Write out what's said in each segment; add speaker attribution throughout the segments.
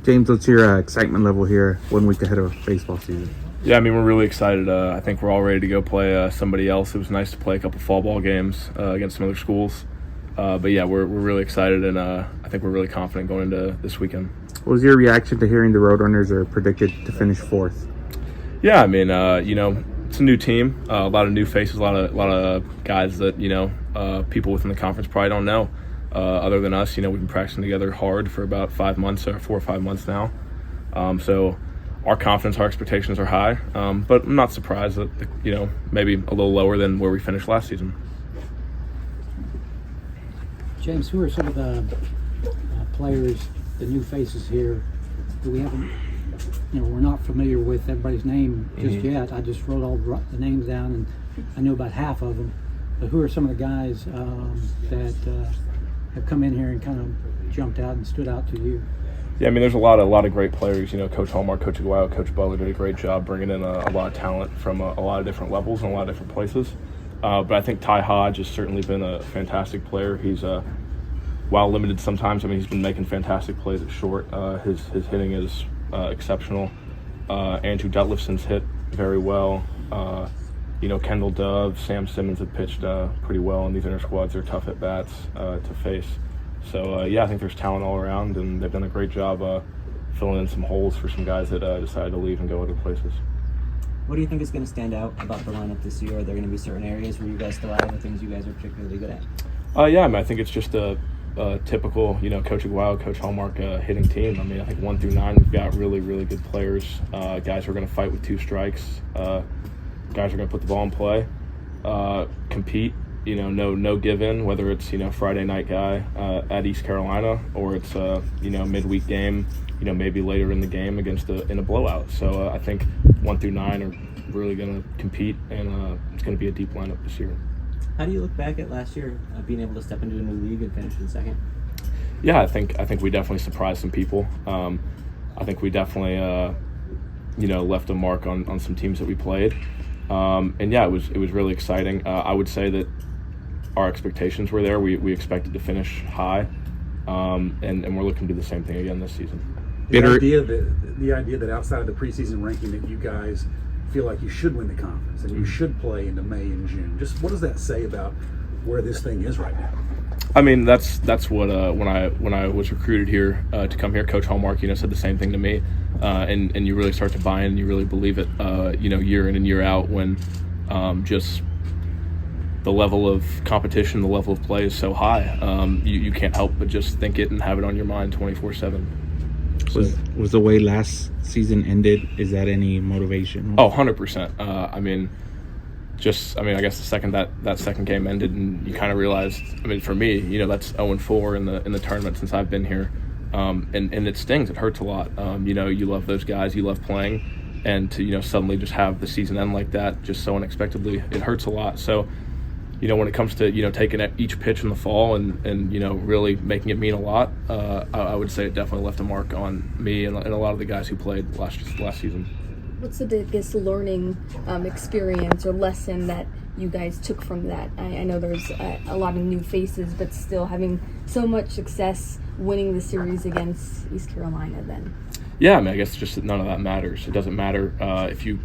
Speaker 1: James, what's your excitement level here 1 week ahead of baseball season?
Speaker 2: Yeah, I mean, we're really excited. I think we're all ready to go play somebody else. It was nice to play a couple fall ball games against some other schools. But yeah, we're really excited, and I think we're really confident going into this weekend.
Speaker 1: What was your reaction to hearing the Roadrunners are predicted to finish 4th?
Speaker 2: Yeah, I mean, it's a new team, a lot of new faces, a lot of guys that people within the conference probably don't know. Other than us, we've been practicing together hard for about 5 months, or 4 or 5 months now. So our confidence, our expectations are high, but I'm not surprised that maybe a little lower than where we finished last season.
Speaker 3: James, who are some of the players, the new faces here that we haven't, we're not familiar with everybody's name just yet? I just wrote all the names down, and I knew about half of them. But who are some of the guys that have come in here and kind of jumped out and stood out to you?
Speaker 2: Yeah, I mean, there's a lot of great players. Coach Hallmark, Coach Aguayo, Coach Butler did a great job bringing in a lot of talent from a lot of different levels and a lot of different places. But I think Ty Hodge has certainly been a fantastic player. He's while limited sometimes, he's been making fantastic plays at short. His hitting is exceptional. Andrew Detlefson's hit very well. Kendall Dove, Sam Simmons have pitched pretty well, and these inter squads are tough at bats to face. So I think there's talent all around, and they've done a great job filling in some holes for some guys that decided to leave and go other places.
Speaker 4: What do you think is going to stand out about the lineup this year? Are there going to be certain areas where you guys still have the things you guys are particularly good at?
Speaker 2: I think it's just a typical, Coach Aguayo, Coach Hallmark hitting team. I think 1 through 9, we've got really, really good players. Guys who are going to fight with 2 strikes. Guys who are going to put the ball in play, compete. No give in, whether it's Friday night guy at East Carolina, or it's midweek game, maybe later in the game in a blowout. So I think 1 through 9 are really going to compete, and it's going to be a deep lineup this year.
Speaker 4: How do you look back at last year, being able to step into a new league and finish in second?
Speaker 2: Yeah, I think we definitely surprised some people. I think we definitely left a mark on some teams that we played. It was really exciting. I would say that our expectations were there. We expected to finish high, and we're looking to do the same thing again this season.
Speaker 5: The idea that outside of the preseason ranking that you guys feel like you should win the conference and you should play into May and June. Just what does that say about where this thing is right now?
Speaker 2: That's what when I was recruited here to come here, Coach Hallmark said the same thing to me, and you really start to buy in and you really believe it year in and year out when just the level of competition, the level of play is so high. You can't help but just think it and have it on your mind 24/7.
Speaker 1: Was the way last season ended, is that any motivation?
Speaker 2: Oh, 100%. I guess the second that second game ended, and you kind of realized, for me, that's 0-4 in the tournament since I've been here. And it stings, it hurts a lot. You love those guys, you love playing, and to, suddenly just have the season end like that, just so unexpectedly, it hurts a lot. So, when it comes to, taking each pitch in the fall and really making it mean a lot, I would say it definitely left a mark on me and a lot of the guys who played last season.
Speaker 6: What's the biggest learning experience or lesson that you guys took from that? I know there's a lot of new faces, but still having so much success winning the series against East Carolina then.
Speaker 2: Yeah, I guess just that none of that matters. It doesn't matter if you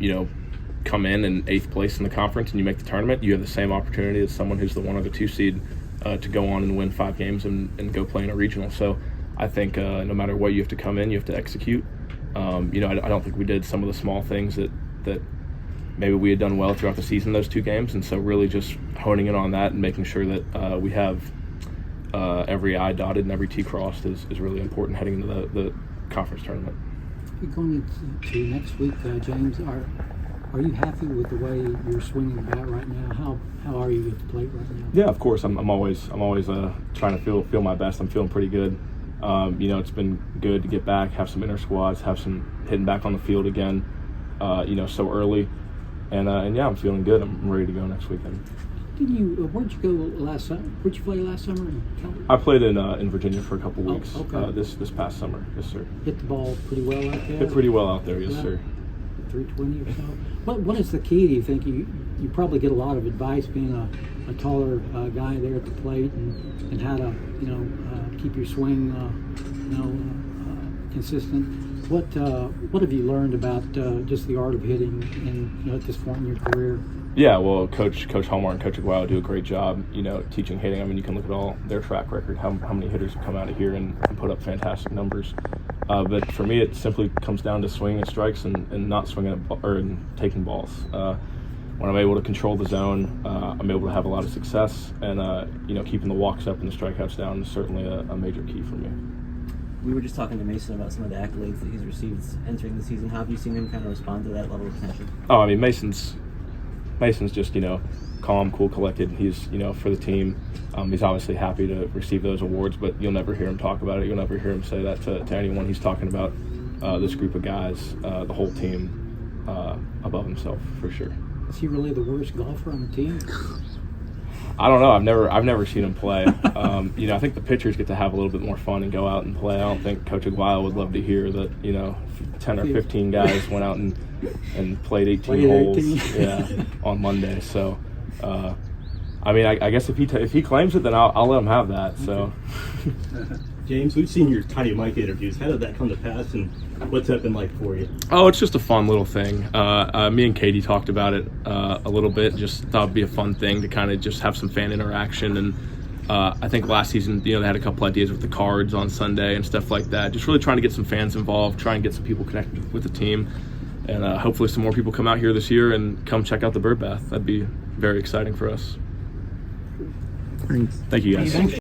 Speaker 2: come in 8th place in the conference and you make the tournament. You have the same opportunity as someone who's the 1 or the 2 seed to go on and win 5 games and go play in a regional. So I think no matter what you have to come in, you have to execute. I don't think we did some of the small things that maybe we had done well throughout the season, those 2 games. And so really just honing in on that and making sure that we have every I dotted and every T crossed is really important heading into the conference tournament.
Speaker 3: Going into next week, James, are you happy with the way you're swinging the bat right now? How are you at the plate right now?
Speaker 2: Yeah, of course. I'm always trying to feel my best. I'm feeling pretty good. It's been good to get back, have some inter squads, have some hitting back on the field again. So early, and I'm feeling good. I'm ready to go next weekend.
Speaker 3: Where'd you go last summer? Where'd you play last summer?
Speaker 2: I played in Virginia for a couple weeks.
Speaker 3: Okay.
Speaker 2: This past summer, yes sir.
Speaker 3: Hit the ball pretty well out there.
Speaker 2: Hit pretty well out there, yes sir.
Speaker 3: 320 or so. What is the key? Do you think you probably get a lot of advice being a taller guy there at the plate and how to keep your swing consistent. What have you learned about just the art of hitting and at this point in your career?
Speaker 2: Yeah, well, Coach Homer and Coach Aguayo do a great job, teaching hitting. I mean, you can look at all their track record, how many hitters have come out of here and put up fantastic numbers. But for me, it simply comes down to swinging at strikes and not swinging and taking balls. When I'm able to control the zone, I'm able to have a lot of success, and keeping the walks up and the strikeouts down is certainly a major key for me.
Speaker 4: We were just talking to Mason about some of the accolades that he's received entering the season. How have you seen him kind of respond to that level of attention?
Speaker 2: Oh, I mean, Mason's just, calm, cool, collected. He's, for the team. He's obviously happy to receive those awards, but you'll never hear him talk about it. You'll never hear him say that to anyone. He's talking about this group of guys, the whole team, above himself, for sure.
Speaker 3: Is he really the worst golfer on the team?
Speaker 2: I don't know. I've never seen him play. I think the pitchers get to have a little bit more fun and go out and play. I don't think Coach Aguayo would love to hear that 10 or 15 guys went out and played 18 holes on Monday. So I guess if he claims it, then I'll let him have that. So
Speaker 7: James, we've seen your Tiny Mike interviews. How did that come to pass, and what's that been like for you?
Speaker 2: Oh, it's just a fun little thing. Me and Katie talked about it a little bit. Just thought it'd be a fun thing to kind of just have some fan interaction. And I think last season, they had a couple ideas with the cards on Sunday and stuff like that. Just really trying to get some fans involved, try and get some people connected with the team. And hopefully some more people come out here this year and come check out the bird bath. That'd be very exciting for us.
Speaker 1: Thanks.
Speaker 2: Thank you, guys.